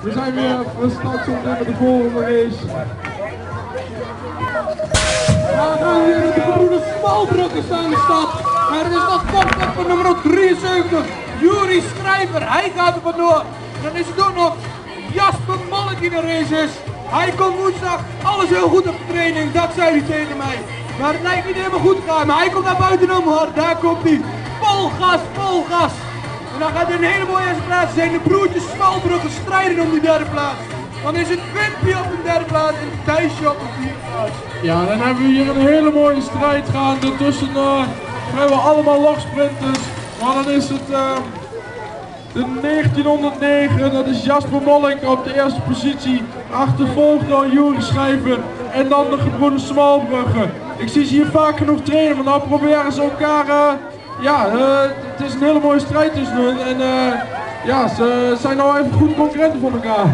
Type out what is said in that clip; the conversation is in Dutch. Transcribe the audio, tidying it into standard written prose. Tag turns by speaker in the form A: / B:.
A: We zijn weer straks met de volgende race. De broeders Smalbroekers zijn de stad. Maar het is nog kopstuk van nummer 73, Juri Schrijver. Hij gaat er vandoor. Dan is het ook nog Jasper Molk die de race is. Hij komt woensdag, alles heel goed op de training, dat zei hij tegen mij. Maar het lijkt niet helemaal goed te gaan, maar hij komt naar buiten omhoog. Daar komt hij. Vol gas, vol gas. En dan gaat er een hele mooie eerste plaats zijn. De broertjes Smalbrugge strijden om die derde plaats. Dan is het Wimpy op de derde plaats en Thijsje op de vierde plaats.
B: Ja, dan hebben we hier een hele mooie strijd gaande tussen vrijwel allemaal logsprinters. Maar dan is het de 1909, dat is Jasper Molk op de eerste positie. Achtervolgd door Juri Schrijver en dan de gebroeders Smalbrugge. Ik zie ze hier vaak genoeg trainen, maar nou proberen ze elkaar... het is een hele mooie strijd tussen hun en ja, ze zijn nou even goed concurrenten van elkaar.